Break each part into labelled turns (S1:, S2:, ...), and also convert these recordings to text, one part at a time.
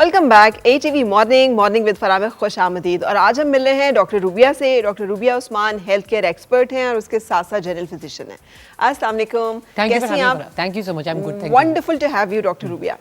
S1: Welcome back ATV morning with Farah में खुश आमदीद। और आज हम मिल रहे हैं डॉक्टर रूबिया से। Doctor rubia Usman health care expert हैं और उसके साथ साथ जनरल फिजिशियन हैं। अस्सलाम वालेकुम, कैसी हैं आप?
S2: Thank you so much, I am good, thank you.
S1: Wonderful to have you doctor Rubia.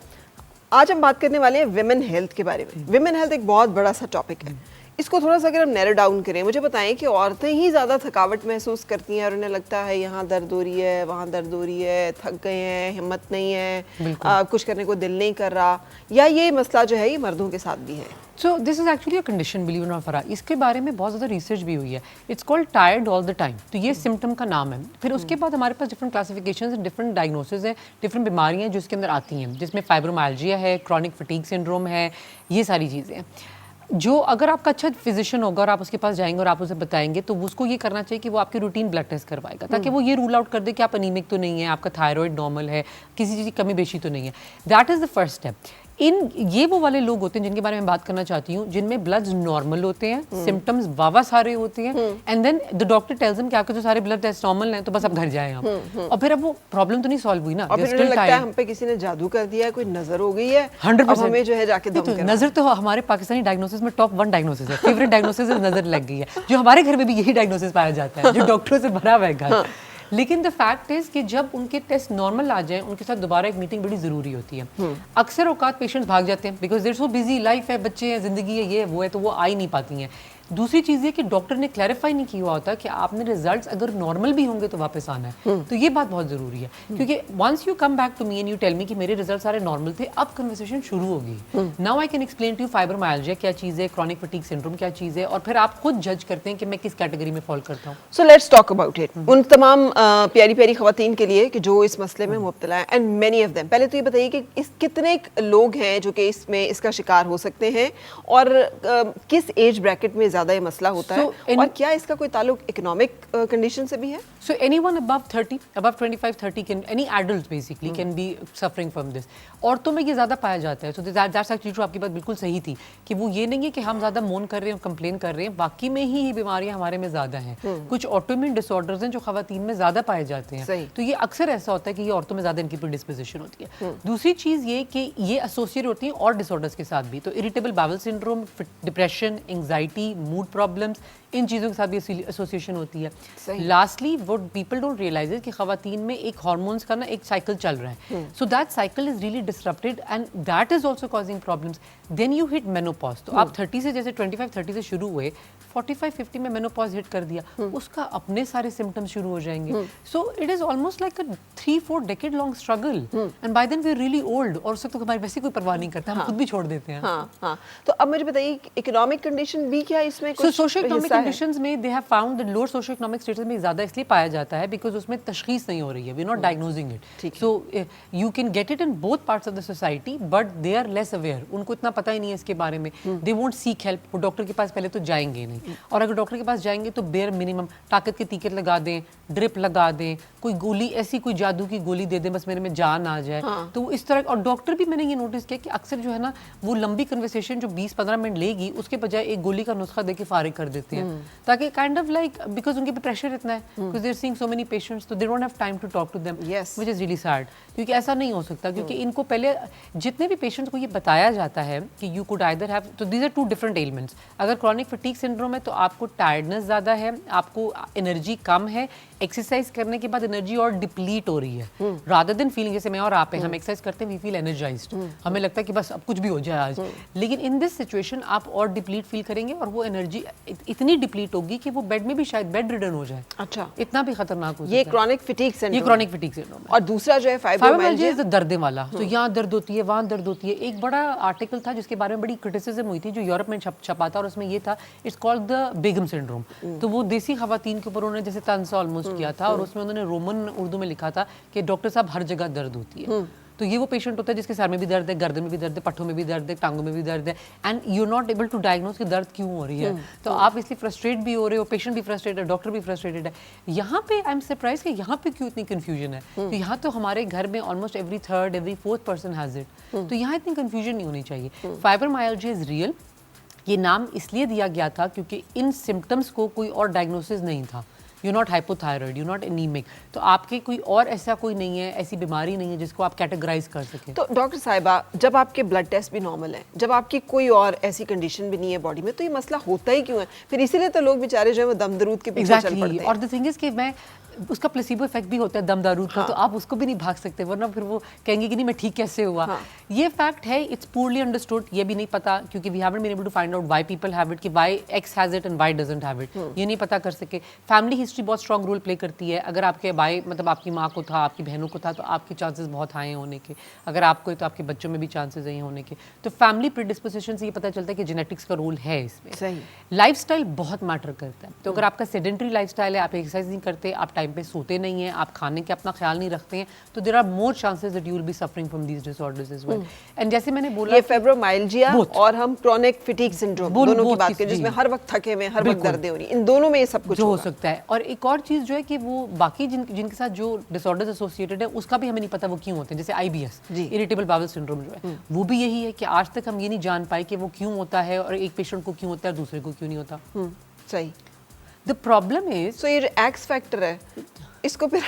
S1: आज हम बात करने वाले हैं विमेन हेल्थ के बारे में। विमेन हेल्थ एक बहुत बड़ा सा टॉपिक है। इसको थोड़ा सा अगर हम नैरो डाउन करें, मुझे बताएं कि औरतें ही ज़्यादा थकावट महसूस करती हैं और उन्हें लगता है यहाँ दर्द हो रही है, वहाँ दर्द हो रही है, थक गए हैं, हिम्मत नहीं है, कुछ करने को दिल नहीं कर रहा, या ये मसला जो है ये मर्दों के साथ भी है?
S2: So this is actually a condition, believe it और फराह, इसके बारे में बहुत ज़्यादा रिसर्च भी हुई है। It's called tired all the time. तो ये सिम्टम का नाम है। फिर उसके बाद हमारे पास डिफरेंट क्लासिफिकेशन, डिफरेंट डायग्नोसिस है, डिफरेंट बीमारियाँ जो इसके अंदर आती हैं, जिसमें फाइब्रोमाइल्जिया है, क्रॉनिक फटीग सिंड्रोम है, ये सारी चीज़ें हैं। जो अगर आपका अच्छा फिजिशियन होगा और आप उसके पास जाएंगे और आप उसे बताएंगे, तो उसको ये करना चाहिए कि वो आपकी रूटीन ब्लड टेस्ट करवाएगा, ताकि वो ये रूल आउट कर दे कि आप अनीमिक तो नहीं है, आपका थायराइड नॉर्मल है, किसी चीज़ की कमी बेशी तो नहीं है। That is the first step. ये वो वाले लोग होते हैं जिनके बारे में बात करना चाहती हूँ, जिनमें ब्लड्स नॉर्मल होते हैं, सिम्टम्स वावा सारे होते हैं, and then the doctor tells them कि आपके तो सारे ब्लड टेस्ट नॉर्मल हैं, तो बस आप घर जाएं आप। और फिर अब वो प्रॉब्लम तो नहीं सॉल्व हुई ना,
S1: और फिर लगता है हम पे किसी ने जादू कर दिया है, कोई नजर हो गई है, 100% हमें जो है जाके दम करना।
S2: नजर तो हमारे पाकिस्तानी डायग्नोसिस में टॉप 1 डायग्नोसिस है, फेवरेट डायग्नोसिस नजर लग गई है, जो हमारे घर में भी यही डायग्नोसिस पाया जाता है, जो डॉक्टरों से भरा हुआ है घर। लेकिन द फैक्ट इज कि जब उनके टेस्ट नॉर्मल आ जाए, उनके साथ दोबारा एक मीटिंग बड़ी जरूरी होती है। अक्सर औकात पेशेंट्स भाग जाते हैं, because there so busy, life है, बच्चे हैं, जिंदगी है, ये है, वो है, तो वो आ ही नहीं पाती हैं। दूसरी चीज़ ये कि डॉक्टर ने क्लैरिफाई नहीं किया होता कि आपने रिजल्ट्स अगर नॉर्मल भी होंगे तो वापस आना है। तो ये बात बहुत ज़रूरी है, क्योंकि once you come back to me and you tell me कि मेरे रिजल्ट सारे नॉर्मल थे, अब कन्वर्सेशन शुरू होगी। Now I can explain to you fibromyalgia क्या चीज़ है, क्रॉनिक फटीग सिंड्रोम क्या चीज़ है, और फिर आप खुद जज करते हैं कि मैं किस कैटेगरी में फॉल करता हूँ।
S1: So let's talk about it. उन तमाम प्यारी प्यारी खवातीन के लिए कि जो इस मसले में मुब्तला है, एंड मेनी ऑफ देम, पहले तो ये बताइए कि इस कितने लोग हैं जो कि इसमें इसका शिकार हो सकते हैं, और किस एज ब्रैकेट में ज़्यादा ये मसला होता है, और क्या इसका कोई ताल्लुक इकोनॉमिक कंडीशन से भी है?
S2: So anyone above 30, above 25-30 can, any adults basically can be suffering from this. औरतों में ये ज़्यादा पाया जाता है। So that's actually true, आपकी बात बिल्कुल सही थी कि वो ये नहीं है कि हम ज़्यादा मोन कर रहे हैं, कंप्लेन कर रहे हैं, बाकी में ही ये बीमारियां हमारे में ज़्यादा हैं। कुछ ऑटोइम्यून डिसऑर्डर्स हैं जो खवातीन में ज़्यादा पाए जाते हैं। तो ये अक्सर ऐसा होता है कि ये औरतों में ज़्यादा इनकी प्रीडिस्पोजिशन होती है। दूसरी चीज़ ये कि ये एसोसिएट होती है और डिसऑर्डर्स के साथ भी। तो irritable bowel syndrome, depression, anxiety, mood problems, इन चीज़ों के साथ भी एसोसिएशन होती है। लास्टली वो पीपल डोंट रियलाइज कि खवातीन में एक हार्मोन्स का ना एक साइकिल चल रहा है। So that cycle is really disrupted and that is also causing problems. Then you hit menopause. तो आप 30 से, जैसे 25-30 से शुरू हुए, 45-50 में मेनोपॉज हिट कर दिया, उसका अपने सारे सिम्टम्स शुरू हो जाएंगे। So it is almost like a 3-4 decade long struggle, and by then we are really old, और उस वक्त तो हमारी वैसे कोई परवाह नहीं करता, हम खुद भी छोड़ देते हैं।
S1: हाँ। तो अब मुझे बताइए इकोनॉमिक कंडीशन भी क्या इसमें कुछ?
S2: सोशियो इकोनॉमिक कंडीशंस में they have found the lower socio economic status में ज़्यादा इसलिए पाया जाता है बिकॉज उसमें तशखीस नहीं हो रही है, we are not diagnosing it. So you can get it in both parts of the society, but they are less aware, उनको इतना पता ही नहीं है इसके बारे में। दे वोंट सीक हेल्प, वो डॉक्टर के पास पहले तो जाएंगे नहीं, और अगर डॉक्टर के पास जाएंगे तो बेयर मिनिमम ताकत के टीके लगा दें, ड्रिप लगा दें, कोई गोली ऐसी कोई जादू की गोली दे दें बस मेरे में जान आ जाए। तो इस तरह, और डॉक्टर भी मैंने ये नोटिस किया कि अक्सर जो है ना, वो लंबी कन्वर्सेशन जो 20-15 मिनट लेगी, उसके बजाय एक गोली का नुस्खा दे के फारिग कर देते हैं, ताकि काइंड ऑफ लाइक, बिकॉज उनके पे प्रेशर इतना है, because they are seeing so many patients, तो they don't have time to talk to them, which is really sad. क्योंकि ऐसा नहीं हो सकता, क्योंकि इनको पहले जितने भी पेशेंट्स को ये बताया जाता है कि यू कुड आइदर हैव, तो दीज आर 2 डिफरेंट एलिमेंट्स। अगर क्रॉनिक फटीग सिंड्रोम है तो आपको टायर्डनेस ज़्यादा है, आपको एनर्जी कम है, एक्सरसाइज करने के बाद एनर्जी और डिप्लीट हो रही है, रादर देन फीलिंग, जैसे मैं और आप हैं, हम एक्सरसाइज करते हैं, वी फील एनर्जाइज्ड, हमें लगता है कि बस अब कुछ भी हो जाए आज। लेकिन इन दिस सिचुएशन आप और डिप्लीट फील करेंगे, और वो एनर्जी इतनी डिप्लीट होगी कि वो बेड में भी शायद बेड रिडन हो जाए।
S1: अच्छा,
S2: इतना भी खतरनाक हो
S1: ये क्रॉनिक फटीग सिंड्रोम,
S2: ये क्रॉनिक फटीग सिंड्रोम है।
S1: और दूसरा जो है फाइब्रोमाइल्जिया,
S2: दर्द वाला, तो यहाँ दर्द होती है, वहाँ दर्द होती है। एक बड़ा आर्टिकल था जिसके बारे में बड़ी क्रिटिसिज्म हुई थी, जो यूरोप में छपा था, और उसमें ये था, it's called the Begum syndrome. तो वो देसी खवातीन के ऊपर उन्होंने जैसे तंज ऑलमोस्ट किया था, और उसमें उन्होंने रोमन उर्दू में लिखा था कि डॉक्टर साहब हर जगह दर्द होती है। तो ये वो पेशेंट होता है जिसके सर में भी दर्द है, गर्दन में भी दर्द है, पट्टों में भी दर्द है, टांगों में भी दर्द है, and you not able to diagnose कि दर्द क्यों हो रही है। तो आप इसलिए फ्रस्ट्रेट भी हो रहे हो, पेशेंट भी फ्रस्ट्रेटेड है, डॉक्टर भी फ्रस्ट्रेटेड है। यहाँ पे आई एम सरप्राइज कि यहाँ पे क्यों इतनी कन्फ्यूजन है। तो यहाँ तो हमारे घर में almost every 3rd, every 4th person has it, तो यहाँ इतनी कन्फ्यूजन नहीं होनी चाहिए। Fibromyalgia is real. ये नाम इसलिए दिया गया था क्योंकि इन सिम्टम्स को कोई और डायग्नोसिस नहीं था। You not hypothyroid, you not anaemic, तो आपके कोई और ऐसा कोई नहीं है, ऐसी बीमारी नहीं है जिसको आप कैटेगराइज कर सकें।
S1: तो डॉक्टर साहिबा, जब आपके ब्लड टेस्ट भी नॉर्मल है, जब आपकी कोई और ऐसी कंडीशन भी नहीं है बॉडी में, तो ये मसला होता ही क्यों है? फिर इसीलिए तो लोग बेचारे जो है वो दम दरूद के पीछे चल पड़ते हैं।
S2: और द थिंग इज कि मैं उसका प्लेसिबो इफेक्ट भी होता है दम दारूद का, तो आप उसको भी नहीं भाग सकते, वरना फिर वो कहेंगे कि नहीं मैं ठीक कैसे हुआ। ये फैक्ट है, इट्स पूरली अंडरस्टूड, ये भी नहीं पता क्योंकि we haven't been able to find out why people have it, कि why X has it and why doesn't have it, ये नहीं पता कर सके। फैमिली हिस्ट्री बहुत स्ट्रॉन्ग रोल प्ले करती है। अगर आपके भाई मतलब आपकी माँ को था, आपकी बहनों को था, तो आपके चांसेस बहुत हाई होने के, अगर आपको है तो आपके बच्चों में भी चांसेस हैं होने के। तो फैमिली प्रीडिस्पोजिशन से ये पता चलता है कि जेनेटिक्स का रोल है इसमें। लाइफस्टाइल बहुत मैटर करता है, तो अगर आपका सेडेंटरी लाइफस्टाइल है, आप एक्सरसाइज नहीं करते, आप टाइम पे सोते नहीं, आप खाने के अपना ख्याल नहीं रखते हैं, तो there are more chances that you will be suffering from these disorders as well. And जैसे मैंने बोला,
S1: ये फाइब्रोमाइल्जिया और हम क्रोनिक फटीग सिंड्रोम दोनों की बात करें, जिसमें हर वक्त थके हुए, हर वक्त दर्दें हो रही, इन दोनों में ये सब कुछ
S2: हो सकता है। और एक और चीज जो है कि वो बाकी जिनके साथ जो डिसऑर्डर्स एसोसिएटेड है, उसका भी हमें नहीं पता वो क्यों होते हैं। जैसे IBS, इरिटेबल बाउल सिंड्रोम जो है, वो भी यही है कि आज तक हम ये नहीं जान पाए कि वो क्यों होता है और एक पेशेंट को क्यों होता है, दूसरे को क्यों नहीं होता।
S1: सही।
S2: द प्रॉब्लम इज,
S1: सो ये एक्स फैक्टर है, इसको फिर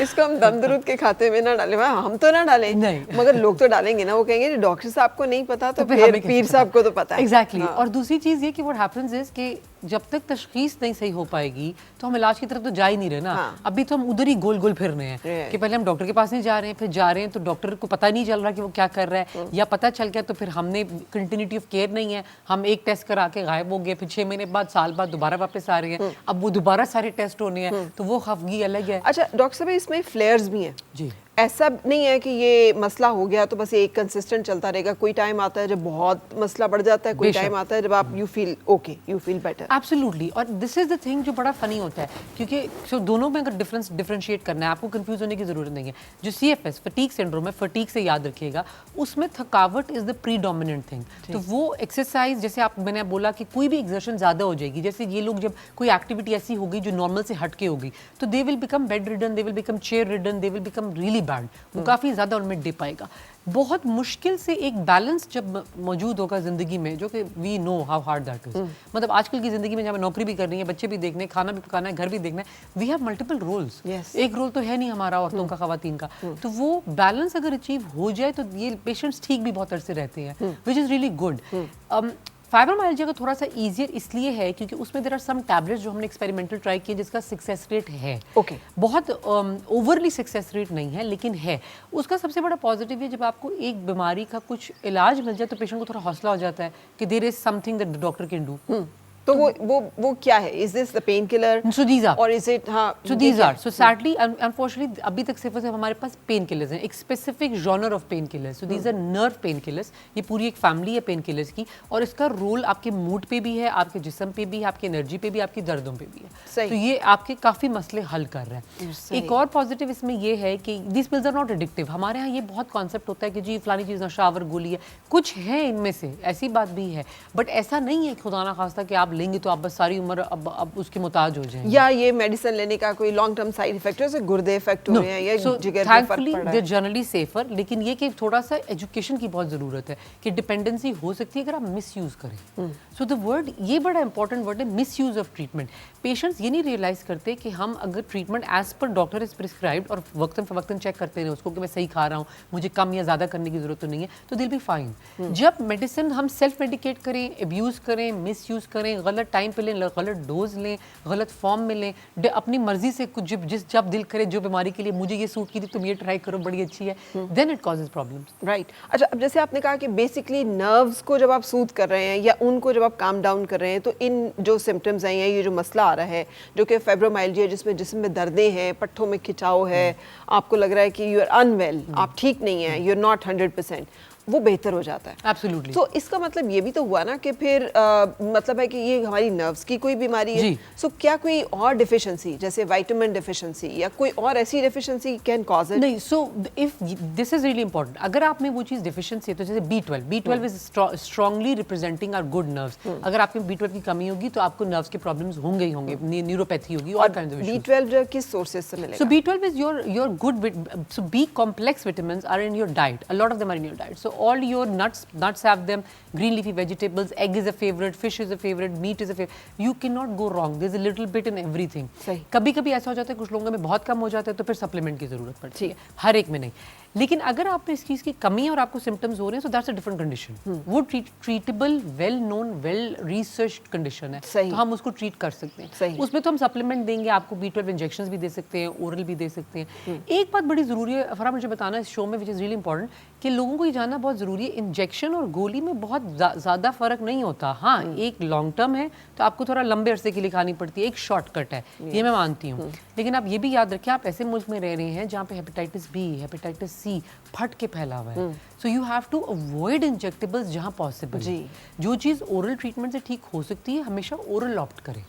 S1: इसको हम दम दरूद के खाते में ना डालें। हम तो ना डालें, मगर लोग तो डालेंगे ना। वो कहेंगे डॉक्टर साहब को नहीं पता तो फिर पीर साहब को तो पता है।
S2: एग्जैक्टली। और दूसरी चीज ये कि व्हाट हैपेंस इज कि जब तक तशखीस नहीं सही हो पाएगी तो हम इलाज की तरफ तो जा ही नहीं रहे ना। अभी तो हम उधर ही गोल गोल फिर रहे हैं कि पहले हम डॉक्टर के पास नहीं जा रहे हैं, फिर जा रहे हैं तो डॉक्टर को पता नहीं चल रहा कि वो क्या कर रहा है, या पता चल गया तो फिर हमने कंटिन्यूटी ऑफ केयर नहीं है, हम एक टेस्ट करा के गायब हो गए, फिर 6 महीने बाद, साल बाद दोबारा वापस आ रहे हैं, अब वो दोबारा सारे टेस्ट होने हैं, तो वो खफगी अलग है।
S1: अच्छा डॉक्टर साहब, इसमें फ्लेयर्स भी हैं
S2: जी।
S1: ऐसा नहीं है कि ये मसला हो गया तो बस एक कंसिस्टेंट चलता रहेगा। कोई टाइम आता है जब बहुत मसला बढ़ जाता है, कोई टाइम आता है जब आप you feel okay, you feel better.
S2: Absolutely. और दिस इज द थिंग जो बड़ा फनी होता है, क्योंकि दोनों में अगर डिफरेंशिएट करना है, आपको कंफ्यूज होने की जरूरत नहीं है। जो CFS फटीग सिंड्रोम है, फटीग से याद रखिएगा, उसमें थकावट इज द प्रीडोमिनेंट थिंग। तो वो एक्सरसाइज, जैसे मैंने बोला कि कोई भी एक्सर्शन ज्यादा हो जाएगी, जैसे ये लोग जब कोई एक्टिविटी ऐसी होगी जो नॉर्मल से हटके होगी, तो they will become bed ridden, they will become chair ridden, they will become really bad. वो काफी ज्यादा उनमें डिप आएगा। बहुत मुश्किल से एक बैलेंस जब मौजूद होगा जिंदगी में, जो कि we know how hard that is. मतलब आजकल की जिंदगी में जब नौकरी भी करनी है, बच्चे भी देखने, खाना भी पकाना है, घर भी देखना है, वी हैव मल्टीपल रोल्स। एक रोल तो है नहीं हमारा औरतों का, खवातीन का। तो वो बैलेंस अगर अचीव हो जाए तो ये पेशेंट्स ठीक भी बहुत अरसे रहते हैं, which is really good. Fibromyalgia का थोड़ा सा ईजियर इसलिए है क्योंकि उसमें देयर आर सम टैबलेट्स जो हमने एक्सपेरिमेंटल ट्राई किए जिसका सक्सेस रेट है। बहुत ओवरली सक्सेस रेट नहीं है, लेकिन है। उसका सबसे बड़ा पॉजिटिव है, जब आपको एक बीमारी का कुछ इलाज मिल जाए तो पेशेंट को थोड़ा हौसला हो जाता है कि there is something that the doctor can do.
S1: तो वो क्या है? Is this the painkiller?
S2: So these are,
S1: और is it,
S2: so these are, so sadly unfortunately अभी तक सिर्फ हमारे पास पेन किलर्स हैं, एक specific genre of painkillers. So these are nerve painkillers. ये पूरी एक फैमिली है पेन किलर्स की, और इसका रोल आपके मूड पे भी है, आपके जिस्म पे भी है, आपकी एनर्जी पे भी, आपकी दर्दों पे भी है। तो ये आपके काफी मसले हल कर रहा है। एक और पॉजिटिव इसमें ये है कि this pills are not addictive. हमारे यहाँ ये बहुत कॉन्सेप्ट होता है कि जी फलानी चीज नशावर गोली है, कुछ है इनमें से, ऐसी बात भी है, बट ऐसा नहीं है खुदा ना खास्ता कि आप लेंगे तो आप बस सारी उम्र अब उसके मुताज हो जाएंगे,
S1: या ये मेडिसिन लेने का कोई लॉन्ग टर्म साइड इफेक्ट है, जैसे गुर्दे इफेक्ट हो रहे हैं या जिगर पे फर्क पड़ रहा है।
S2: दे जनरली सेफर, लेकिन ये कि थोड़ा सा एजुकेशन की बहुत जरूरत है कि डिपेंडेंसी हो सकती है अगर आप मिस यूज करें। सो द वर्ड, ये बड़ा इंपॉर्टेंट वर्ड है, misuse of treatment. Patients ये नहीं रियलाइज करते कि हम अगर treatment as per doctor is prescribed और वक्तन फवक्तन चेक करते रहे उसको कि मैं सही खा रहा हूँ, मुझे कम या ज्यादा करने की जरूरत तो नहीं है, तो दिल बी फाइन। जब मेडिसिन हम सेल्फ मेडिकेट करें, एब्यूज करें, मिस यूज करें, गलत टाइम पे लें, गलत डोज लें, गलत फॉर्म में लें, अपनी मर्जी से कुछ जब दिल करे, जो बीमारी के लिए मुझे ये सूट की थी तुम ये ट्राई करो, बड़ी अच्छी है, then it causes problems.
S1: Right. अच्छा, अब जैसे आपने कहा कि बेसिकली नर्व्स को जब आप सूद कर रहे हैं या उनको जब आप काम डाउन कर रहे हैं, तो इन जो सिम्टम्स हैं या ये जो मसला आ रहा है जो कि फाइब्रोमाइल्जिया, जिसमें जिस्म में दर्दें हैं, पट्ठों में खिंचाव है, आपको लग रहा है कि यू आर अनवेल, आप ठीक नहीं हैं, यू आर नॉट 100%, वो बेहतर हो जाता है।
S2: एब्सोल्युटली।
S1: तो इसका मतलब ये भी तो हुआ ना कि फिर मतलब है कि ये हमारी नर्व्स की कोई बीमारी है। सो क्या कोई और डिफिशिएंसी, जैसे विटामिन डिफिशिएंसी या कोई और ऐसी डिफिशिएंसी कैन कॉज इट?
S2: नहीं, so if this is really important, अगर आप में वो चीज डिफिशिएंसी है, तो जैसे B12 is strongly representing our good nerves. अगर आपके B12 की कमी होगी तो आपको नर्व्स के प्रॉब्लम्स होंगे ही होंगे, न्यूरोपैथी होगी और काइंड्स ऑफ इश्यूज।
S1: B12 किस सोर्सेज से मिलेगा?
S2: So B12 is your good so B complex vitamins are in your diet, a lot of them are in your diet. So So all your nuts have them, green leafy vegetables, egg is a favorite, fish is a favorite, meat is a favorite. You cannot go wrong. There's a little bit in everything.
S1: सही.
S2: कभी-कभी ऐसा हो जाता है कुछ लोगों में बहुत कम हो जाता है तो फिर सप्लीमेंट की जरूरत पड़ती है, हर एक में नहीं. लेकिन अगर आप में इस चीज़ की कमी है और आपको सिम्टम्स हो रहे हैं, so that's a different condition. वो treatable, well known, well researched condition है, तो हम उसको ट्रीट कर सकते हैं. उसमें तो हम सप्लीमेंट देंगे, आपको B12 इंजेक्शंस भी दे सकते हैं, ओरल भी दे सकते हैं. एक बात बड़ी ज़रूरी है फरा मुझे बताना इस शो में, विच इज़ रियली इंपॉर्टेंट, कि लोगों को ये जानना बहुत ज़रूरी है, इंजेक्शन और गोली में बहुत ज़्यादा फ़र्क नहीं होता. हाँ, एक लॉन्ग टर्म है तो आपको थोड़ा लंबे अरसे के लिए खानी पड़ती है, एक शॉर्टकट है, ये मैं मानती हूँ. लेकिन आप ये भी याद रखें, आप ऐसे मुल्क में रह रहे हैं जहाँ पे हेपेटाइटिस बी, हेपेटाइटिस सी फट के फैला हुआ है. So you have to avoid injectables जहाँ पॉसिबल. जो चीज़ ओरल ट्रीटमेंट से ठीक हो सकती है, हमेशा ओरल ऑप्ट करें.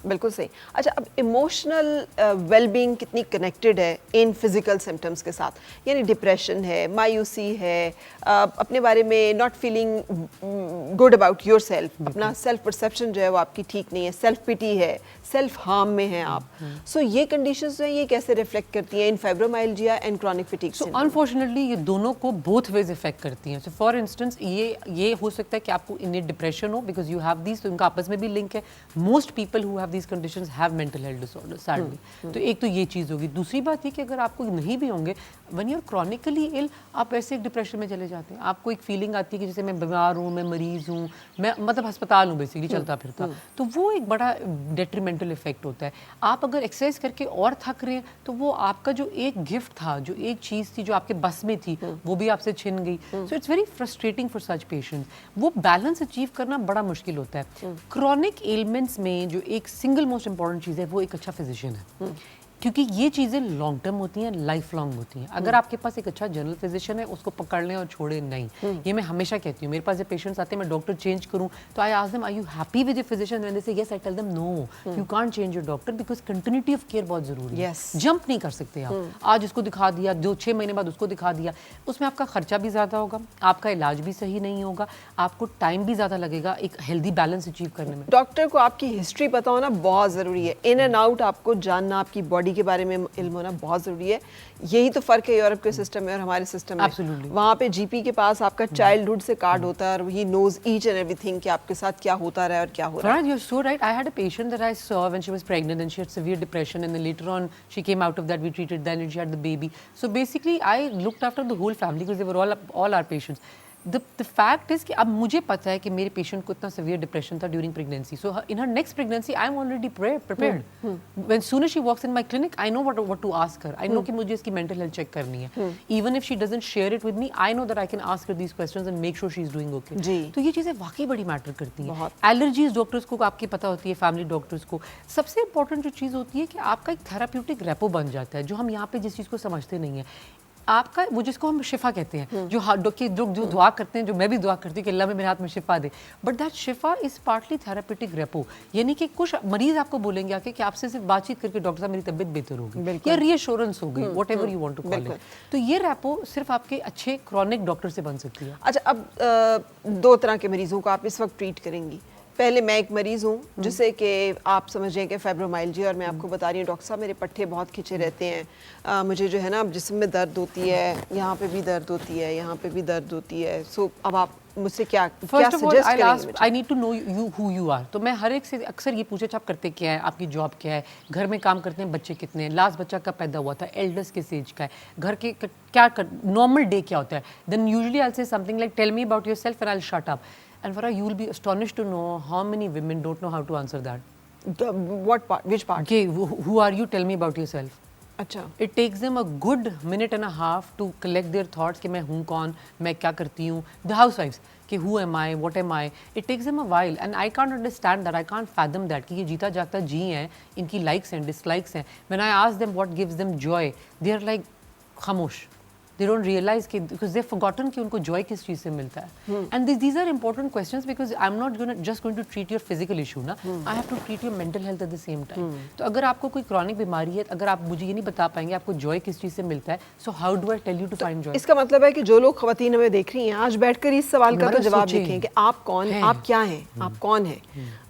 S1: बिल्कुल सही. अच्छा, अब इमोशनल वेलबींग कितनी कनेक्टेड है इन फिजिकल सिम्टम्स के साथ? यानी डिप्रेशन है, मायूसी है, अपने बारे में not feeling good about your self, अपना सेल्फ परसेप्शन जो है वो आपकी ठीक नहीं है, सेल्फ पिटी है, सेल्फ हार्म में हैं आप. सो ये कंडीशंस जो है ये कैसे रिफ्लेक्ट करती हैं in fibromyalgia and chronic fatigue?
S2: So unfortunately ये दोनों को बोथ वेज इफेक्ट करती हैं. सो फॉर इंस्टेंस ये हो सकता है कि आपको इन्हें डिप्रेशन हो बिकॉज यू हैव दीज, तो इनका आपस में भी लिंक है. Most people who have these conditions have mental health disorder sadly. तो एक तो ये चीज़ होगी. दूसरी बात ये कि अगर आपको नहीं भी होंगे, व्हेन यू आर क्रॉनिकली इल, आप ऐसे एक डिप्रेशन में चले जाते हैं. आपको एक फीलिंग आती है कि जैसे मैं बीमार हूँ, मैं मरीज़ हूँ, मैं मतलब अस्पताल हूँ बेसिकली, चलता फिरता. तो वो एक बड़ा डेट्रीमेंटल इफेक्ट होता है. आप अगर एक्सरसाइज करके और थक रहे हैं तो वो आपका जो एक गिफ्ट था, जो एक चीज़ थी जो आपके बस में थी, वो भी आपसे छिन गई. So it's very frustrating for such patients. वो बैलेंस अचीव करना बड़ा मुश्किल होता है. क्रॉनिक एलिमेंट्स में जो एक सिंगल मोस्ट इंपॉर्टेंट चीज़ है वो एक अच्छा फिजिशियन है, क्योंकि ये चीज़ें लॉन्ग टर्म होती हैं, लाइफ लॉन्ग होती हैं. अगर आपके पास एक अच्छा जनरल फिजिशियन है, उसको पकड़ लें और छोड़े नहीं. ये मैं हमेशा कहती हूँ. मेरे पास जब पेशेंट्स आते हैं, मैं डॉक्टर चेंज करूँ तो I ask them, are you happy with your physician? When they say yes, I tell them no, you can't change your doctor because continuity of care बहुत जरूरी है. जंप नहीं कर सकते आप. आज उसको दिखा दिया, 6 महीने बाद उसको दिखा दिया, उसमें आपका खर्चा भी ज़्यादा होगा, आपका इलाज भी सही नहीं होगा, आपको टाइम भी ज़्यादा लगेगा एक हेल्दी बैलेंस अचीव करने में.
S1: डॉक्टर को आपकी हिस्ट्री पता होना बहुत ज़रूरी है. इन एंड आउट आपको जानना, आपकी बॉडी के बारे में होना बहुत जरूरी है. यही तो फर्क है यूरोप के सिस्टम में और हमारे सिस्टम में.
S2: Absolutely.
S1: वहाँ पे जीपी के पास आपका चाइल्डहुड से कार्ड होता है और he knows each and everything कि आपके साथ क्या होता रहा है और क्या हो रहा है.
S2: You're so right. I had a patient that I saw when she was pregnant and she had severe depression, and then later on she came out of that. We treated that and she had the baby. So basically I looked after the whole family because they were all our patients. The fact is कि अब मुझे पता है कि मेरे patient को इतना severe depression था during pregnancy. So in her next pregnancy, I'm already prepared. When soon as she walks in my clinic, I know what to ask her. I know कि मुझे इसकी mental health check करनी है. Even if she doesn't share it with me, I know that I can ask her these questions and make sure she's doing okay. तो ये चीज़ें वाकई बड़ी मैटर करती हैं. एलर्जीज डॉक्टर्स को आपकी पता होती है, फैमिली डॉक्टर्स को. सबसे इंपॉर्टेंट जो चीज़ होती है कि आपका एक थेराप्यूटिक रेपो बन जाता है, जो हम यहाँ पे जिस चीज़ को समझते नहीं है. आपका वो जिसको हम शिफा कहते हैं, जो दुआ करते हैं, जो मैं भी दुआ करती हूँ कि अल्लाह में मेरे हाथ में शिफा दे. But that Shifa is partly therapeutic repo. यानी कि कुछ मरीज आपको बोलेंगे आके कि आपसे सिर्फ बातचीत करके डॉक्टर साहब मेरी तबीयत बेहतर होगी या रीअश्योरेंस हो गई, whatever you want to call it. तो ये रेपो सिर्फ आपके अच्छे क्रॉनिक डॉक्टर से बन सकती है.
S1: अच्छा, अब 2 तरह के मरीजों को आप इस वक्त ट्रीट करेंगी. पहले मैं एक मरीज़ हूँ जिसे कि आप समझें कि फाइब्रोमाइल्जिया, और मैं आपको बता रही हूँ डॉक्टर साहब मेरे पट्टे बहुत खिंचे रहते हैं, मुझे जो है ना जिस्म में दर्द होती है, यहाँ पे भी दर्द होती है, यहाँ पे भी दर्द होती है. सो अब आप मुझसे क्या सजेस्ट करेंगे?
S2: I need to know you who you are. तो मैं हर एक से अक्सर ये पूछे, आप करते क्या है, आपकी जॉब क्या है, घर में काम करते हैं, बच्चे कितने हैं, लास्ट बच्चा कब पैदा हुआ था, एल्डर्स किस एज का है, घर के क्या नॉर्मल डे क्या होता है. Then usually I will say something like tell me about yourself and I will shut up. And Farah, you will be astonished to know how many women don't know how to answer that.
S1: What part? Which part?
S2: Okay, who are you? Tell me about yourself.
S1: अच्छा.
S2: It takes them a good minute and a half to collect their thoughts कि मैं हूँ कौन, मैं क्या करती हूँ. The housewives कि who am I, what am I. It takes them a while and I can't understand that. I can't fathom that कि ये जीता जागता जी हैं, इनकी likes हैं, dislikes हैं. When I ask them what gives them joy, they are like खामोश. They don't realize कि because they've forgotten कि उनको joy किस चीज़ से मिलता है. And these are important questions because I'm not just going to treat your physical issue ना. I have to treat your mental health at the same time. तो अगर आपको कोई chronic बीमारी है, अगर आप मुझे ये नहीं बता पाएंगे आपको joy किस चीज़ से मिलता है, so how do I tell you to find joy?
S1: इसका मतलब है कि जो लोग ख़वातीन हमें देख रही हैं, आज बैठकर इस सवाल का तो जवाब देखें कि आप कौन, आप क्या हैं, आप कौन हैं,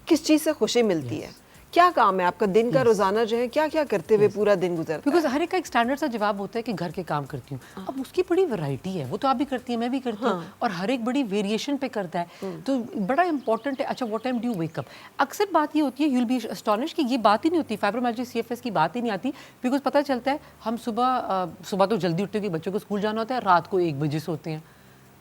S1: किस चीज़ से खुशी मिलती है, क्या काम है आपका दिन का रोजाना जो है क्या क्या करते हुए पूरा दिन गुजरता है?
S2: बिकॉज हर एक का एक स्टैंडर्ड सा जवाब होता है कि घर के काम करती हूँ। अब उसकी बड़ी वैरायटी है, वो तो आप भी करती हैं, मैं भी करती हूँ, और हर एक बड़ी वेरिएशन पे करता है। तो बड़ा इंपॉर्टेंट है, अच्छा what time do you wake up. अक्सर बात ये होती है, यू विल बी एस्टोनिश्ड कि ये बात ही नहीं होती, फाइब्रोमाइल्जिया CFS की बात ही नहीं आती। बिकॉज पता चलता है हम सुबह तो जल्दी उठते हैं कि बच्चों को स्कूल जाना होता है, रात को 1 बजे सोते हैं।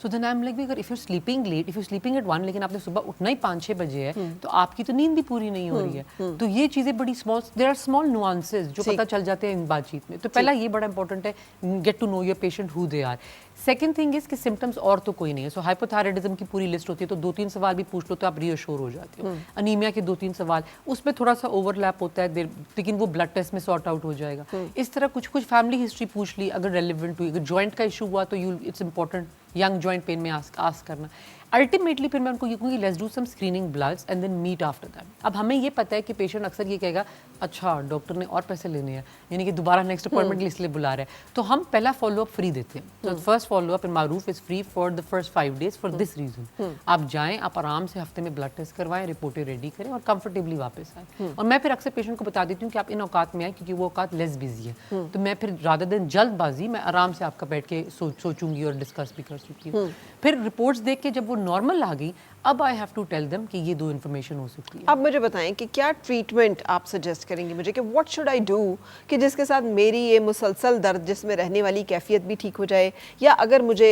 S2: So then I am like, अगर if you sleeping late, if you sleeping at 1, लेकिन आपने सुबह उठना ही 5-6 बजे है, तो आपकी तो नींद भी पूरी नहीं हो रही है। तो ये चीज़ें बड़ी small, there are small nuances जो पता चल जाते हैं इन बातचीत में। तो पहला ये बड़ा इंपॉर्टेंट है, get to know your patient who they are. Second thing is कि सिम्टम्स और तो कोई नहीं है। सो हाइपोथायराइडिज्म की पूरी लिस्ट होती है, तो 2-3 सवाल भी पूछ लो तो आप रीअश्योर हो जाते हो। अनीमिया के 2-3 सवाल, उसमें थोड़ा सा ओवरलैप होता है, लेकिन वो ब्लड टेस्ट में सॉर्ट आउट हो जाएगा। इस तरह कुछ फैमिली हिस्ट्री पूछ ली अगर रेलिवेंट हुई। अगर जॉइंट का इशू हुआ तो it's important young joint pain में आस्क करना। अल्टीमेटली फिर मैं उनको ये कहूँगी, let's do some screening bloods and then meet after that. अब हमें ये पता है कि पेशेंट अक्सर ये कहेगा, अच्छा डॉक्टर ने और पैसे लेने हैं, यानी कि दोबारा नेक्स्ट अपॉइंटमेंट इसलिए बुला रहे हैं। तो हम पहला फॉलोअप फ्री देते हैं। तो first follow up in Maroof is free for the first 5 days for this reason. आप जाएं, आप आराम से हफ्ते में ब्लड टेस्ट करवाएं, रिपोर्टें रेडी करें और कंफर्टेबली वापस आए। और मैं फिर अक्सर पेशेंट को बता देती हूँ कि आप इन औकात में आए, क्योंकि वो औकात लेस बिजी है। तो मैं फिर रादर देन जल्दबाजी, मैं आराम से आपका बैठ के सोचूंगी और डिस्कस भी कर सकती हूँ। फिर रिपोर्ट्स देख के जब वो नॉर्मल आ गई, अब I have to tell them कि ये 2 इन्फॉर्मेशन हो सकती है।
S1: अब मुझे बताएं कि क्या ट्रीटमेंट आप सजेस्ट करेंगे मुझे, कि व्हाट शुड आई डू कि जिसके साथ मेरी ये मुसलसल दर्द जिसमें रहने वाली कैफियत भी ठीक हो जाए, या अगर मुझे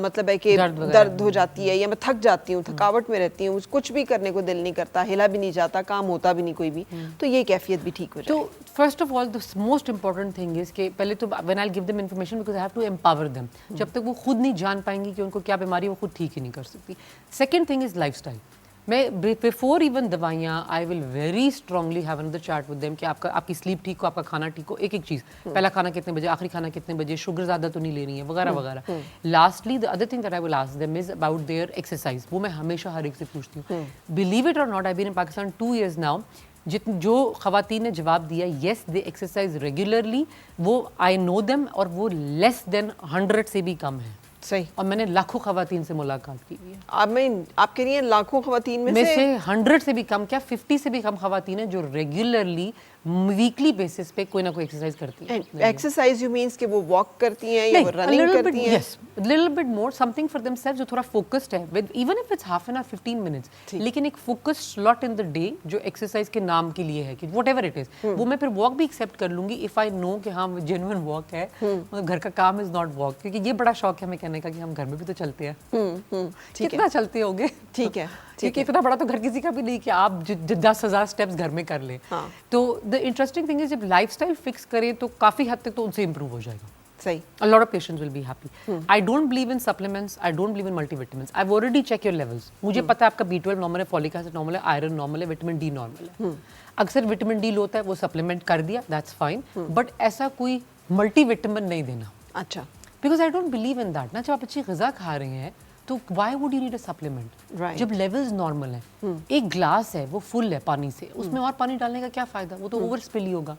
S1: मतलब है कि दर्द हो जाती है या मैं थक जाती हूँ, थकावट में रहती हूँ, कुछ भी करने को दिल नहीं करता, हिला भी नहीं जाता, काम होता भी नहीं कोई भी, तो ये कैफियत भी ठीक हो जाए।
S2: तो first of all the most important thing is कि पहले तो when I give them information, because I have to empower them. जब तक वो खुद नहीं जान पाएंगी कि उनको क्या बीमारी है, वो खुद ठीक ही नहीं कर सकती। Second thing is lifestyle. मैं बिफोर इवन दवाइयाँ, I will very strongly have another chat with them कि आपकी स्लीप ठीक हो, आपका खाना ठीक हो, एक चीज़, पहला खाना कितने बजे, आखिरी खाना कितने बजे, शुगर ज़्यादा तो नहीं लेनी है, वगैरह वगैरह। Lastly the other thing that I will ask them is about their exercise. वो मैं हमेशा हर एक से पूछती हूँ। Believe it or not, I been in Pakistan 2 years now. जो खवातीन ने जवाब दिया येस दे एक्सरसाइज रेगुलरली, वो आई नो देम, और वो लेस देन 100 से भी कम है।
S1: सही।
S2: और मैंने लाखों खवातीन से मुलाकात की है।
S1: आप कह रही हैं लाखों खवातीन में
S2: से 100 से भी कम, क्या 50 से भी कम खवातीन हैं जो रेगुलरली वीकली बेसिस पे कोई ना कोई एक्सरसाइज करती हैं।
S1: एक्सरसाइज यू मींस कि वो वॉक करती हैं या वो रनिंग करती हैं?
S2: Yes, little bit more something for themselves जो थोड़ा फोकस्ड है, with even if it's half an hour 15 minutes, लेकिन एक focused slot in the day जो एक्सरसाइज के नाम के लिए है, कि व्हाटएवर इट इज, वो मैं फिर वॉक भी एक्सेप्ट कर लूंगी इफ आई नो कि हाँ जेन्युइन वॉक है, मतलब घर का काम इज नॉट वॉक। क्योंकि ये बड़ा शौक है हमें कहने का कि हम घर में भी तो चलते हैं। कितना चलते होगे?
S1: ठीक है,
S2: क्योंकि इतना बड़ा तो घर किसी का भी नहीं कि आप 10,000 स्टेप्स घर में कर लें। तो द इंटरेस्टिंग थिंग इज जब लाइफस्टाइल फिक्स करें तो काफी हद तक तो उनसे इंप्रूव हो जाएगा।
S1: सही।
S2: A lot of patients will be happy. I don't believe in supplements. I don't believe in multivitamins. I've already checked your levels. मुझे पता है आपका B12 नॉर्मल है, फॉलिक एसिड नॉर्मल है, आयरन नॉर्मल है, विटामिन डी नॉर्मल है। अक्सर vitamin D लो होता है, वो सप्लीमेंट कर दिया, दैट्स फाइन, बट ऐसा कोई मल्टीविटामिन नहीं देना।
S1: अच्छा।
S2: Because I don't believe in that ना। जब आप अच्छी ग़िज़ा खा रहे हैं तो why would you need a supplement? जब लेवल्स नॉर्मल हैं, एक ग्लास है वो फुल है पानी से, उसमें और पानी डालने का क्या फायदा? वो तो ओवर स्पिल ही होगा।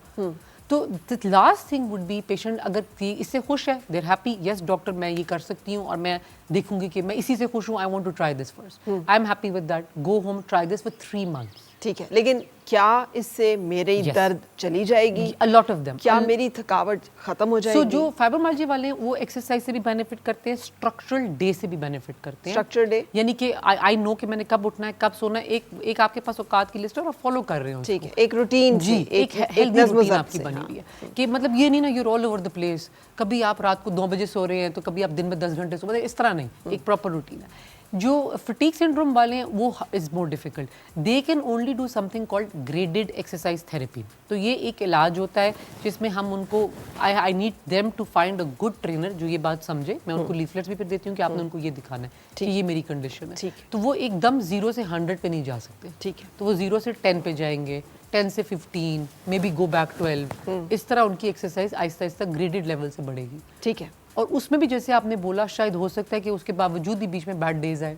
S2: तो the last thing would be, patient अगर इससे खुश है, देर हैप्पी, यस डॉक्टर मैं ये कर सकती हूँ और मैं देखूंगी कि मैं इसी से खुश हूँ, I want to try this first, I am happy with that, go home, try this for 3 months।
S1: ठीक है, लेकिन क्या इससे मेरी दर्द चली जाएगी?
S2: A lot of them।
S1: क्या मेरी थकावट खत्म हो जाएगी?
S2: जो फाइब्रोमाइल्जिया वाले हैं वो एक्सरसाइज से भी बेनिफिट करते हैं, स्ट्रक्चरल डे से भी बेनिफिट करते हैं।
S1: स्ट्रक्चर डे
S2: यानी कि आई नो कि मैंने कब उठना है, कब सोना है, एक आपके पास औकात की लिस्ट है और आप फॉलो कर रहे हो।
S1: ठीक है, एक रूटीन
S2: जी, एक हेल्दी रूटीन आपकी बनी हुई है कि मतलब ये नहीं ना your all over the place, कभी आप रात को 2 बजे सो रहे हैं तो कभी आप दिन में 10 घंटे सो, मतलब इस तरह नहीं, एक प्रॉपर रूटीन है। जो फटीग सिंड्रोम वाले हैं वो is more difficult, they can only do something called graded exercise therapy. तो ये एक इलाज होता है जिसमें हम उनको, I need them to find a good trainer जो ये बात समझे। मैं उनको लीफलेट्स भी फिर देती हूँ कि आपने उनको ये दिखाना है कि ये मेरी कंडीशन है। तो वो एकदम 0 से 100 पे नहीं जा सकते।
S1: ठीक है,
S2: तो वो 0 से 10 पे जाएंगे, 10 से 15, मे बी गो बैक 12। इस तरह उनकी exercise Aahista Aahista graded level से बढ़ेगी।
S1: ठीक है।
S2: और उसमें भी जैसे आपने बोला, शायद हो सकता है कि उसके बावजूद भी बीच में बैड डेज आए,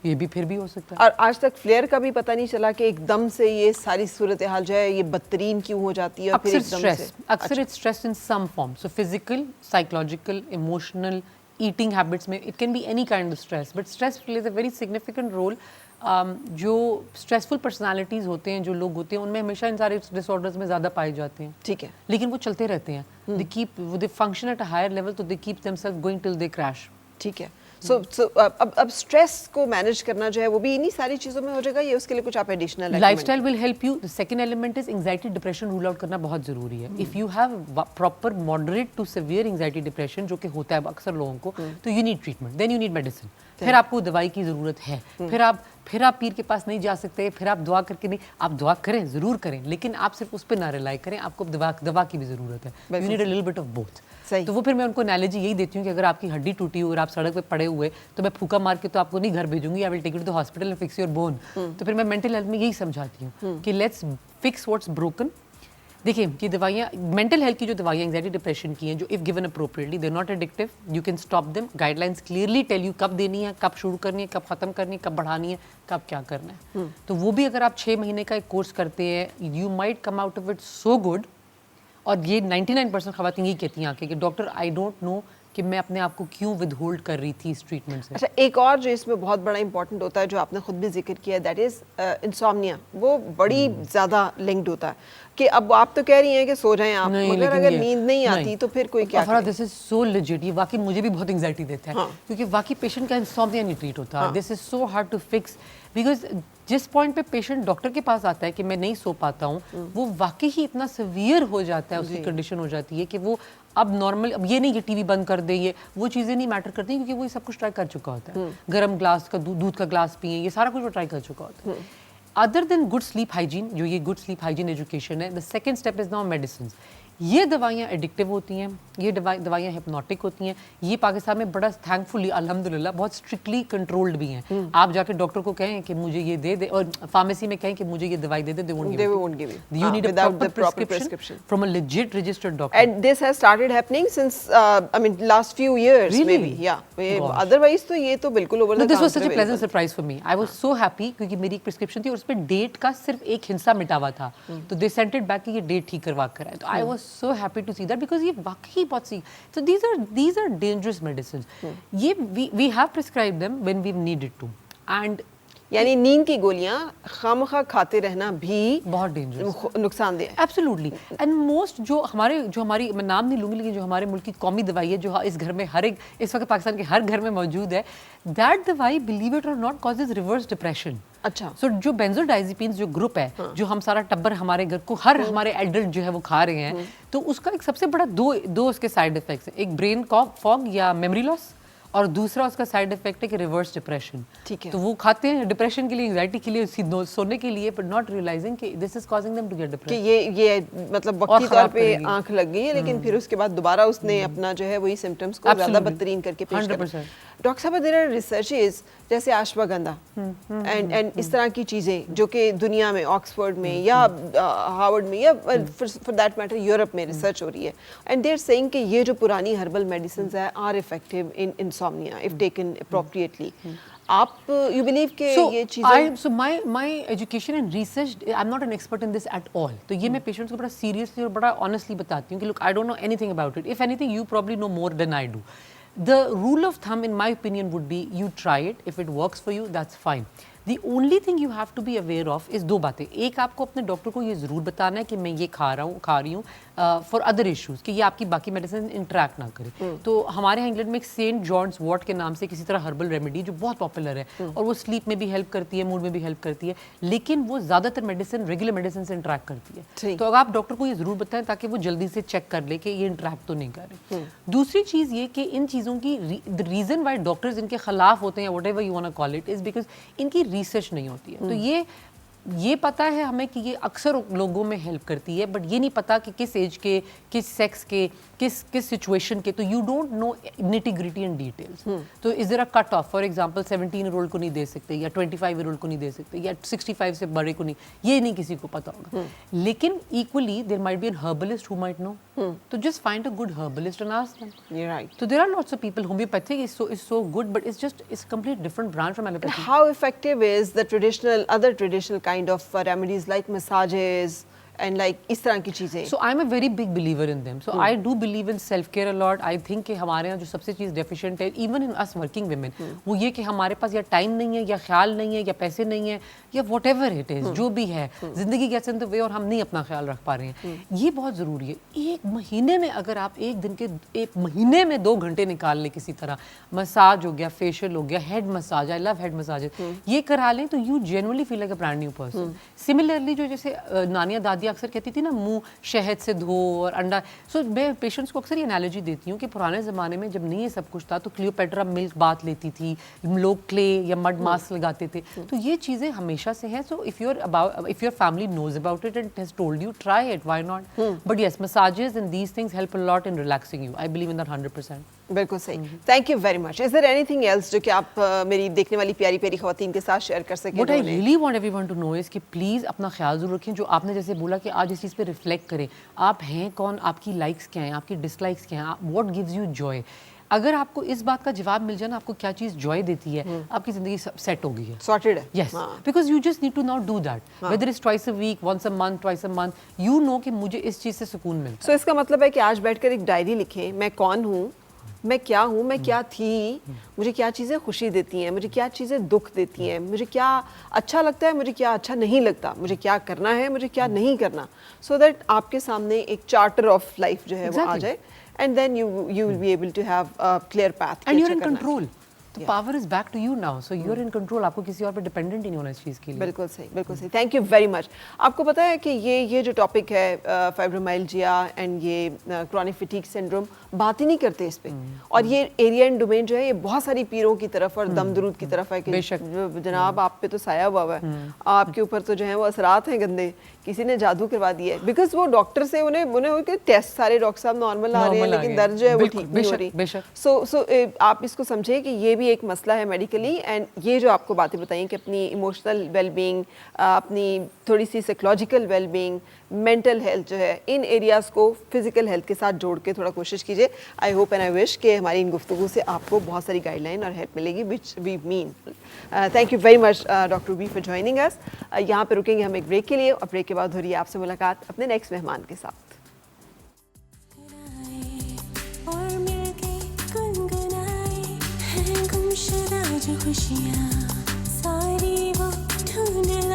S2: ये भी फिर भी हो सकता है।
S1: और आज तक फ्लेयर का भी पता नहीं चला कि एकदम से ये सारी सूरत हाल जो है ये बदतरीन क्यों हो जाती है?
S2: अक्सर स्ट्रेस, अक्सर it's stress in some form, so physical, psychological, emotional, eating habits में, it can be any kind of stress, but stress plays a very significant role जो स्ट्रेसफुल पर्सनालिटीज़ होते हैं, जो लोग होते हैं, उनमें हमेशा इन सारे डिसऑर्डर्स में ज़्यादा पाए जाते हैं।
S1: ठीक है,
S2: लेकिन वो चलते रहते हैं, they function at a higher level, तो they keep themselves going till they crash.
S1: ठीक है। सो अब स्ट्रेस को मैनेज करना जो है वो भी इन्हीं सारी चीज़ों में हो जाएगा, या उसके लिए कुछ आप additional
S2: lifestyle will help you. The second element is anxiety depression rule out करना बहुत जरूरी है। If you have proper moderate to severe anxiety depression, जो कि होता है अक्सर लोगों को, तो you need treatment, then you need medicine. फिर आपको दवाई की ज़रूरत है, फिर आप पीर के पास नहीं जा सकते, फिर आप दुआ करके नहीं, आप दुआ करें, ज़रूर करें, लेकिन आप सिर्फ उस पर ना रिलाई करें, आपको दवा की भी ज़रूरत है। You need a little bit of both. तो वो फिर मैं उनको एनालॉजी यही देती हूँ कि अगर आपकी हड्डी टूटी हुई और आप सड़क पे पड़े हुए, तो मैं फूका मार के तो आपको नहीं घर भेजूंगी, I will take you to the hospital and fix your bone. तो फिर मैं मेंटल हेल्थ में यही समझाती हूँ कि लेट्स फिक्स व्हाट्स ब्रोकन। देखिए कि दवाइयाँ, मेंटल हेल्थ की जो दवाइयाँ एंजाइटी डिप्रेशन की हैं, जो if given appropriately they not addictive, you can stop them. Guidelines clearly tell you कब देनी है, कब शुरू करनी है, कब खत्म करनी है, कब बढ़ानी है, कब क्या करना है। तो वो भी अगर आप 6 महीने का एक कोर्स करते हैं, you might come out of it so good. और ये 99% खवातीन यही कहती हैं आके कि डॉक्टर आई डोंट नो कि मैं अपने आप को क्यों विदहोल्ड कर रही थी इस ट्रीटमेंट से।
S1: अच्छा, एक और जो इसमें बहुत बड़ा इंपॉर्टेंट होता है, जो आपने खुद भी जिक्र किया, दैट इज इंसोम्निया। वो बड़ी ज़्यादा लिंक्ड होता है कि अब आप तो कह रही हैं कि सो जाएं आप, मगर अगर नींद नहीं आती तो फिर कोई क्या करे?
S2: This is so legit. ये वाकई मुझे भी बहुत एंजाइटी देता है, क्योंकि वाकई पेशेंट का इंसोम्निया नहीं ट्रीट होता। This is so hard to fix, because जिस पॉइंट पे पेशेंट डॉक्टर के पास आता है कि मैं नहीं सो पाता हूँ, वो वाकई ही इतना सीवियर हो जाता है, उसकी कंडीशन हो जाती है कि वो अब नॉर्मल, अब ये नहीं कि टीवी बंद कर दे, ये वो चीज़ें नहीं मैटर करती, क्योंकि वो ये सब कुछ ट्राई कर चुका होता है। गर्म ग्लास का दूध का ग्लास पिए, ये सारा कुछ वो ट्राई कर चुका होता है। Other than good sleep hygiene, जो ये गुड स्लीप हाइजीन एजुकेशन है, the second step is now medicine. ये दवाइयाँ एडिक्टिव होती हैं, ये दवाइयाँ हिप्नोटिक होती हैं। ये पाकिस्तान में बड़ा थैंकफुली अल्हम्दुलिल्लाह बहुत स्ट्रिक्टली कंट्रोल्ड भी हैं। आप जाके डॉक्टर को कहें कि मुझे ये दे दे, और फार्मेसी में कहें कि मुझे ये दवाई दे दे, they won't give it. You need a proper prescription from a legit registered doctor.
S1: And this has started happening since I mean last few years.
S2: Really?
S1: Maybe, yeah. Otherwise तो ये तो बिल्कुल over the
S2: This was such a
S1: counter
S2: pleasant surprise for me. I was so happy, क्योंकि मेरी एक prescription थी और उस पे डेट का सिर्फ एक हिस्सा मिटा हुआ था, तो they sent it back कि ये डेट ठीक करवा कर आए। तो I was so happy to see that, because ये वाकई बहुत सी, so these are dangerous medicines. ये we have prescribed them when we've needed to, and
S1: यानी नींद की गोलियां खामखा खाते रहना भी
S2: बहुत डेंजरस,
S1: नुकसानदेह है।
S2: एब्सोल्युटली। एंड मोस्ट जो हमारी मैं नाम नहीं लूंगी, लेकिन जो हमारे मुल्क की कौमी दवाई है, जो इस घर में इस वक्त पाकिस्तान के हर घर में मौजूद है, दैट दवाई, believe it or not, causes reverse depression.
S1: अच्छा,
S2: सो जो बेंजोडाइजेपिन्स जो ग्रुप है, जो हम सारा टब्बर हमारे घर को हर हमारे एडल्ट जो है वो खा रहे हैं, तो उसका एक सबसे बड़ा दो उसके साइड इफेक्ट्स हैं। एक ब्रेन फॉग या मेमोरी लॉस, और दूसरा उसका साइड इफेक्ट है कि रिवर्स डिप्रेशन।
S1: ठीक है,
S2: तो वो खाते हैं डिप्रेशन के लिए, एंजाइटी के लिए, सोने के लिए, बट नॉट रियलाइजिंग कि this is causing them to get depression.
S1: कि ये मतलब वक्ती तौर पे आंख लग गई है, लेकिन फिर उसके बाद दोबारा उसने अपना जो है वही सिम्टम्स को ज्यादा बदतरीन करके पेश किया। डॉक्टर साहब, देयर आर रिसर्चेस जैसे अश्वगंधा एंड इस तरह की चीजें जो कि दुनिया में, ऑक्सफोर्ड में या हार्वर्ड में या फॉर दैट मैटर यूरोप में रिसर्च हो रही है, एंड दे आर सेइंग कि ये जो पुरानी हर्बल मेडिसिन्स है are effective in insomnia if taken appropriately. आप यू बिलीव के ये चीजें?
S2: So my education and research, I am not an expert in this at all. तो ये मैं पेशेंट्स को बड़ा सीरियसली और बड़ा ऑनेस्टली बताती हूँ कि look, I don't know anything about it, if anything you probably know more than I do. The rule of thumb, in my opinion, would be you try it. If it works for you, that's fine. The only thing you have to be aware of is दो बातें। एक, आपको अपने doctor को ये ज़रूर बताना है कि मैं ये खा रही हूँ फॉर अदर इश्यूज़, कि ये आपकी बाकी मेडिसिन इंटरेक्ट ना करे। तो हमारे यहाँ इंग्लैंड में एक सेंट जॉन्स वॉट के नाम से किसी तरह हर्बल रेमेडी जो बहुत पॉपुलर है, और वो स्लीप में भी हेल्प करती है, मूड में भी हेल्प करती है, लेकिन वो ज़्यादातर मेडिसिन रेगुलर मेडिसिन से इंटरेक्ट करती है। तो अगर आप डॉक्टर को ये ज़रूर बताएं ताकि वो जल्दी से चेक कर ले कि ये इंटरेक्ट तो नहीं कर रहे। दूसरी चीज़ ये कि इन चीज़ों की रीज़न वाई डॉक्टर्स इनके खिलाफ होते हैं, whatever you want to call it, is because इनकी रिसर्च नहीं होती है। तो ये पता है हमें कि ये अक्सर लोगों में हेल्प करती है, बट ये नहीं पता कि किस एज के, किस सेक्स के, किस सिचुएशन के। तो you don't know nitty gritty and details. तो is there a cut off, for example 17-year-old को नहीं दे सकते, या 25-year-old को नहीं दे सकते, या 65 से बड़े को नहीं, ये नहीं किसी को पता होगा। लेकिन equally there might be an herbalist who might know, तो just find a good herbalist and ask them.
S1: You're right.
S2: So there are lots of people. Homeopathic is so good, but it's a complete different branch from allopathy.
S1: How effective is the other traditional kind of remedies like massages and like इस तरह की चीज़ें?
S2: So I'm a very big believer in them. So I do believe in self-care a lot. I think कि हमारे यहाँ जो सबसे चीज़ deficient है, even in us working women, वो ये कि हमारे पास या टाइम नहीं है, या ख्याल नहीं है, या पैसे नहीं है, या whatever it is, जो भी है, जिंदगी gets in the way और हम नहीं अपना ख्याल रख पा रहे हैं. ये बहुत ज़रूरी है. एक महीने में अगर आप एक महीने में 2 घंटे निकाल लें किसी तरह, मसाज हो गया, फेशियल हो गया, head massage, I love head massage, ये करा लें तो you genuinely feel like a brand new person. Similarly जो जैसे नानियाँ दादियाँ अक्सर कहती थी ना, मुंह शहद से धो और अंडा. सो मैं पेशेंट्स को अक्सर ये एनालॉजी देती हूँ कि पुराने ज़माने में जब नहीं ये सब कुछ था तो क्लियोपेट्रा मिल्क बाथ लेती थी, लोग क्ले या मड मास्क लगाते थे. तो ये चीज़ें हमेशा से हैं. So if your family knows about it and has told you, try it, why not. But yes, massages and these things help a lot in relaxing you. I believe in that 100%.
S1: बिल्कुल सही. Thank you very much. Is there anything else जो कि आप मेरी देखने वाली प्यारी प्यारी खवातीन के साथ शेयर कर सकें?
S2: What I really want everyone to know is कि प्लीज़ अपना ख्याल जरूर रखें. जो आपने जैसे बोला कि आज इस चीज़ पे रिफ्लेक्ट करें, आप हैं कौन, आपकी लाइक्स क्या हैं, आपकी डिसलाइक्स क्या हैं, व्हाट गिव्स यू जॉय. अगर आपको इस बात का जवाब मिल जाए ना, आपको क्या चीज़ जॉय देती है, आपकी ज़िंदगी सेट हो गई है,
S1: सॉर्टेड है.
S2: Yes, because you just need to now do that. Whether it's twice a week, once a month, twice a month, you know कि मुझे इस चीज़ से सुकून मिलता है.
S1: सो इसका मतलब है कि आज बैठकर एक डायरी लिखें, मैं कौन हूँ, मैं क्या हूँ, मैं क्या थी, मुझे क्या चीज़ें खुशी देती हैं, मुझे क्या चीज़ें दुख देती हैं, मुझे क्या अच्छा लगता है, मुझे क्या अच्छा नहीं लगता, मुझे क्या करना है, मुझे क्या नहीं करना. सो दैट आपके सामने एक चार्टर ऑफ लाइफ जो है वो आ जाए. And then you will be able to have a clear path.
S2: And you're in control. The power is back to you now. So you're in control. आपको किसी और पे डिपेंडेंट ही नहीं होना इस चीज़ के लिए.
S1: बिल्कुल सही, बिल्कुल सही. Thank you very much. आपको पता है कि ये जो टॉपिक है फाइब्रोमाइल्जिया एंड ये क्रॉनिक फटीग सिंड्रोम, बात ही नहीं करते इस पे. और ये एरिया एंड डोमेन जो है ये बहुत सारी पीरों की तरफ और दमदरूद की तरफ है कि जनाब आप पे तो साया हुआ है, आपके ऊपर तो जो है वो असरात हैं गंदे, किसी ने जादू करवा दिया है. बिकॉज वो डॉक्टर से उन्हें टेस्ट सारे डॉक्टर साहब नॉर्मल आ रहे हैं लेकिन दर्द जो है वो ठीक नहीं हो रही. सो आप इसको समझे कि ये भी एक मसला है मेडिकली. एंड ये जो आपको बातें बताई कि अपनी इमोशनल वेलबींग, अपनी थोड़ी सी साइकोलॉजिकल वेलबींग, मेंटल हेल्थ जो है, इन एरियाज़ को फिजिकल हेल्थ के साथ जोड़ के थोड़ा कोशिश कीजिए. I hope and I wish कि हमारी इन गुफ्तगू से आपको बहुत सारी गाइडलाइन और हेल्प मिलेगी which we mean. Thank you very much doctor Ruby for joining us. यहाँ पे रुकेंगे हम एक ब्रेक के लिए और ब्रेक के बाद हो रही है आपसे मुलाकात अपने नेक्स्ट मेहमान के साथ.
S3: खुशियाँ सारी वो ढूंढ